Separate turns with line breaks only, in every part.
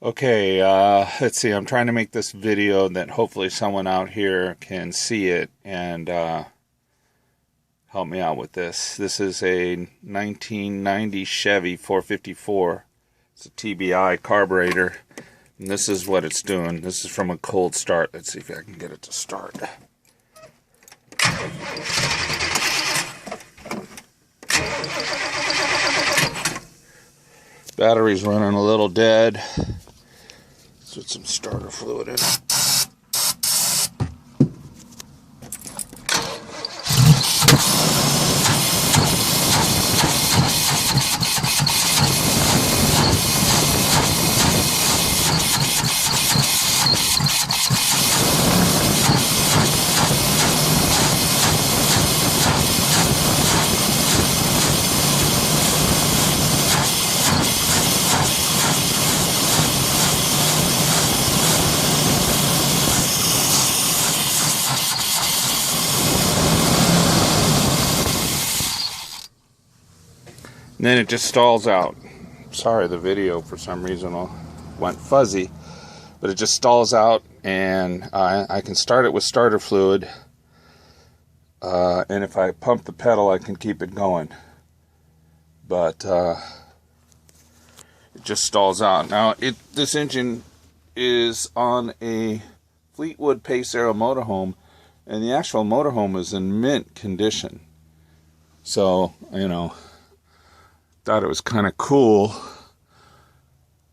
Okay, let's see. I'm trying to make this video that hopefully someone out here can see it and help me out with this. This is a 1990 Chevy 454. It's a TBI carburetor, and this is what it's doing. This is from a cold start. Let's see if I can get it to start. Battery's running a little dead. Let's put some starter fluid in it. And then it just stalls out. Sorry, the video for some reason went fuzzy, but it just stalls out, and I can start it with starter fluid, and if I pump the pedal I can keep it going, but it just stalls out. Now this engine is on a Fleetwood Pace Aero motorhome, and the actual motorhome is in mint condition, so thought it was kind of cool.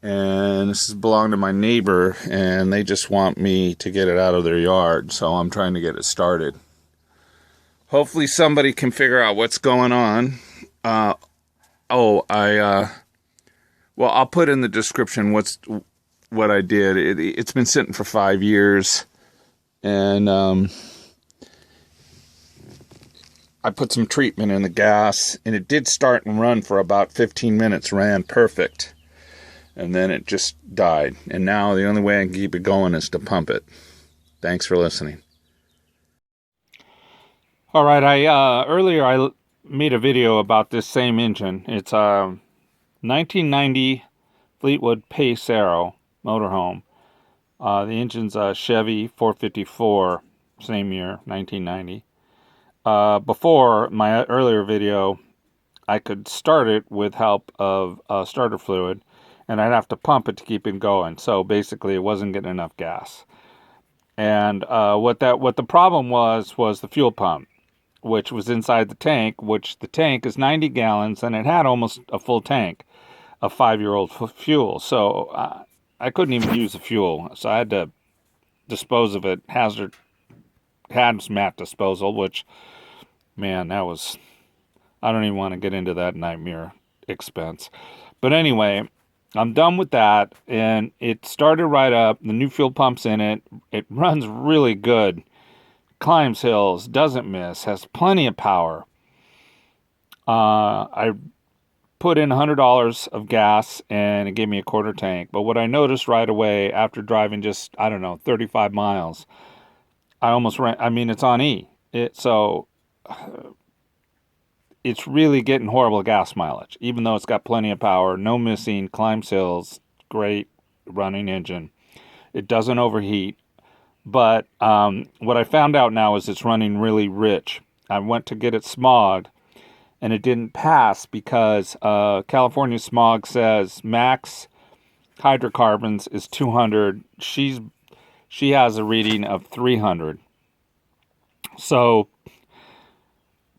And this belonged to my neighbor, and they just want me to get it out of their yard, so I'm trying to get it started. Hopefully somebody can figure out what's going on. Well, I'll put in the description what I did. It's been sitting for 5 years, and I put some treatment in the gas, and it did start and run for about 15 minutes, ran perfect. And then it just died. And now the only way I can keep it going is to pump it. Thanks for listening. All right, earlier I made a video about this same engine. It's a 1990 Fleetwood Pace Aero motorhome. The engine's a Chevy 454, same year, 1990. Before my earlier video, I could start it with help of starter fluid, and I'd have to pump it to keep it going. So basically, it wasn't getting enough gas. And what the problem was the fuel pump, which was inside the tank, which the tank is 90 gallons, and it had almost a full tank of 5-year-old fuel. So I couldn't even use the fuel, so I had to dispose of it, hazmat disposal, which, man, that was, I don't even want to get into that nightmare expense. But anyway, I'm done with that, and it started right up. The new fuel pump's in it. It runs really good. Climbs hills, doesn't miss, has plenty of power. I put in $100 of gas, and it gave me a quarter tank. But what I noticed right away after driving just, 35 miles, I almost ran. I mean, it's on E. It's really getting horrible gas mileage, even though it's got plenty of power, no missing, climbs hills, great running engine. It doesn't overheat. But what I found out now is it's running really rich. I went to get it smogged, and it didn't pass because California smog says max hydrocarbons is 200. She has a reading of 300. So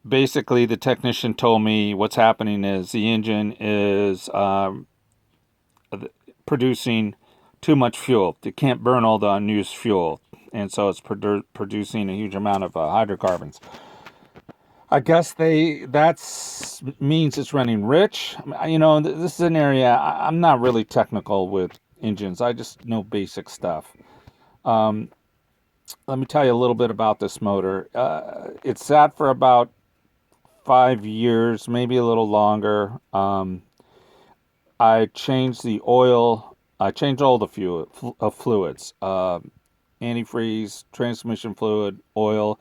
basically, the technician told me what's happening is the engine is producing too much fuel. It can't burn all the unused fuel, and so it's producing a huge amount of hydrocarbons. I guess that means it's running rich. This is an area I'm not really technical with engines. I just know basic stuff. Let me tell you a little bit about this motor. It sat for about 5 years, maybe a little longer. I changed the oil. I changed all the fluids, antifreeze, transmission fluid, oil.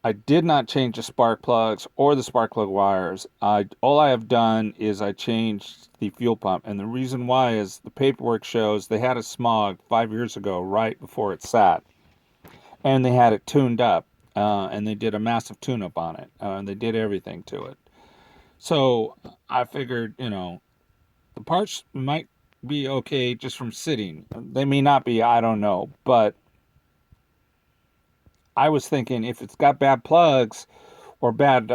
I did not change the spark plugs or the spark plug wires. All I have done is I changed the fuel pump. And the reason why is the paperwork shows they had a smog 5 years ago, right before it sat. And they had it tuned up. And they did a massive tune-up on it. And they did everything to it. So I figured, the parts might be okay just from sitting. They may not be, I don't know. But I was thinking if it's got bad plugs or bad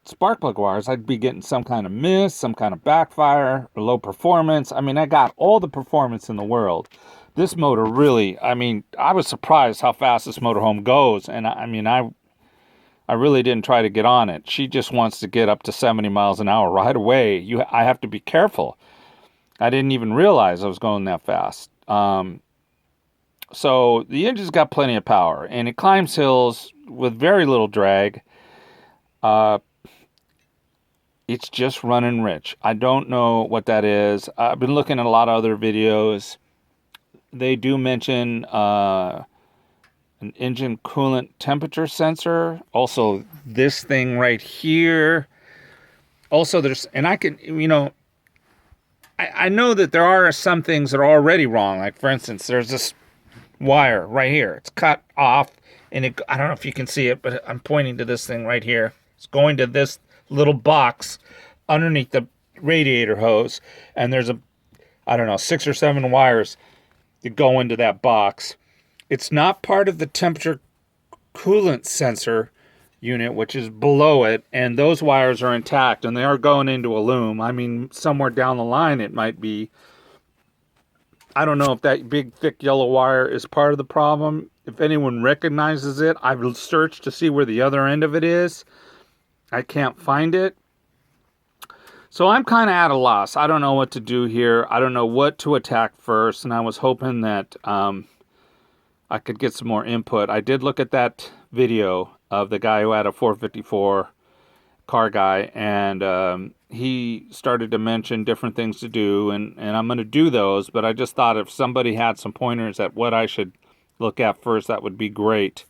spark plug wires, I'd be getting some kind of miss, some kind of backfire, or low performance. I mean, I got all the performance in the world. This motor really, I was surprised how fast this motorhome goes. And I really didn't try to get on it. She just wants to get up to 70 miles an hour right away. I have to be careful. I didn't even realize I was going that fast. So the engine's got plenty of power, and it climbs hills with very little drag. It's just running rich. I don't know what that is. I've been looking at a lot of other videos. They do mention an engine coolant temperature sensor. Also, this thing right here. Also, I know that there are some things that are already wrong. Like, for instance, there's this wire right here. It's cut off, and I don't know if you can see it, but I'm pointing to this thing right here. It's going to this little box underneath the radiator hose, and there's 6 or 7 wires that go into that box. It's not part of the temperature coolant sensor unit, which is below it, and those wires are intact, and they are going into a loom. Somewhere down the line it might be. I don't know if that big, thick yellow wire is part of the problem. If anyone recognizes it, I've searched to see where the other end of it is. I can't find it. So I'm kind of at a loss. I don't know what to do here. I don't know what to attack first, and I was hoping that I could get some more input. I did look at that video of the guy who had a 454 car guy, and he started to mention different things to do, and I'm going to do those, but I just thought if somebody had some pointers at what I should look at first, that would be great.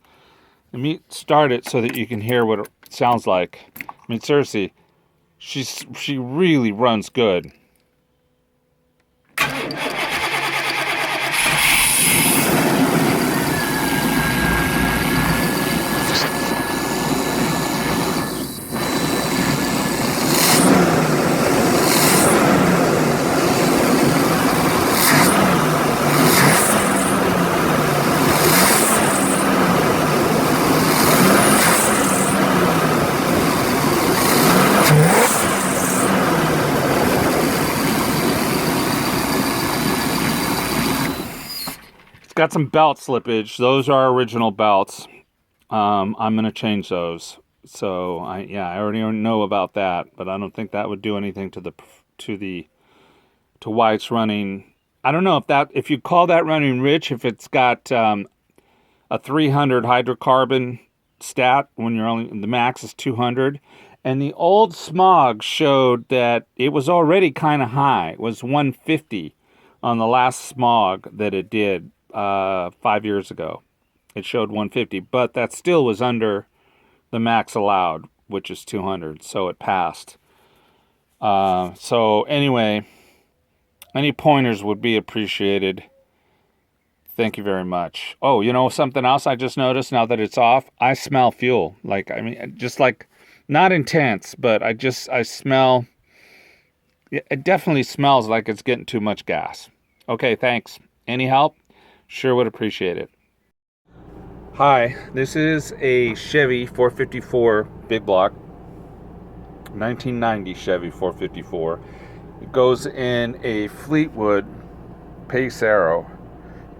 Let me start it so that you can hear what it sounds like. Seriously, she really runs good. Got some belt slippage. Those are original belts. I'm going to change those. So I already know about that, but I don't think that would do anything to why it's running. I don't know if you call that running rich, if it's got a 300 hydrocarbon stat when the max is 200. And the old smog showed that it was already kind of high. It was 150 on the last smog that it did 5 years ago. It showed 150, but that still was under the max allowed, which is 200, so it passed. So anyway, any pointers would be appreciated. Thank you very much. Oh, something else I just noticed now that it's off? I smell fuel. Just like, not intense, but I smell, it definitely smells like it's getting too much gas. Okay, thanks. Any help? Sure would appreciate it. Hi, this is a Chevy 454 big block, 1990 Chevy 454. It goes in a Fleetwood Pace Arrow,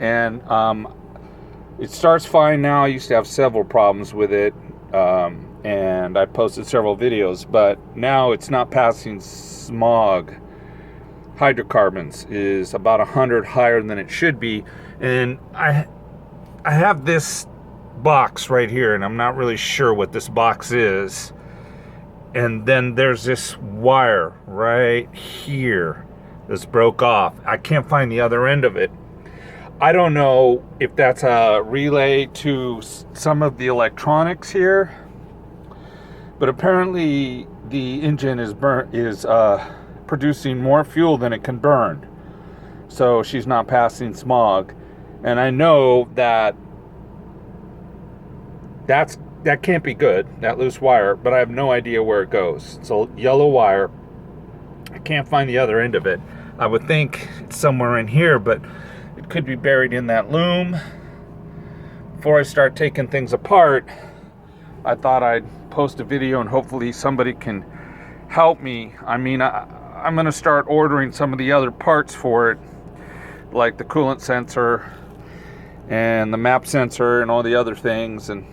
and it starts fine now. I used to have several problems with it, and I posted several videos, but now it's not passing smog. Hydrocarbons is about 100 higher than it should be, and I have this box right here, and I'm not really sure what this box is, and then there's this wire right here that's broke off. I can't find the other end of it. I don't know if that's a relay to some of the electronics here, but apparently the engine is producing more fuel than it can burn. So she's not passing smog. And I know that that can't be good, that loose wire, but I have no idea where it goes. It's a yellow wire. I can't find the other end of it. I would think it's somewhere in here, but it could be buried in that loom. Before I start taking things apart, I thought I'd post a video and hopefully somebody can help me. I mean, I'm going to start ordering some of the other parts for it, like the coolant sensor and the map sensor and all the other things. And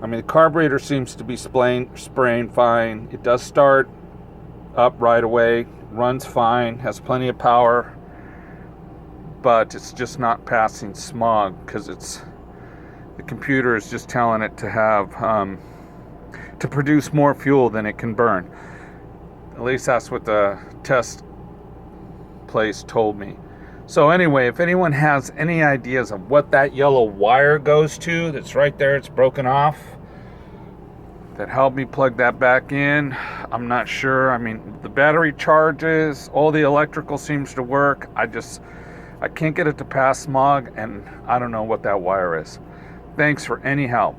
I mean, the carburetor seems to be spraying fine. It does start up right away, runs fine, has plenty of power, but it's just not passing smog because the computer is just telling it to have to produce more fuel than it can burn. At least that's what the test place told me. So anyway, if anyone has any ideas of what that yellow wire goes to, that's right there, it's broken off, that helped me plug that back in. I'm not sure. I mean, the battery charges, all the electrical seems to work. I can't get it to pass smog, and I don't know what that wire is. Thanks for any help.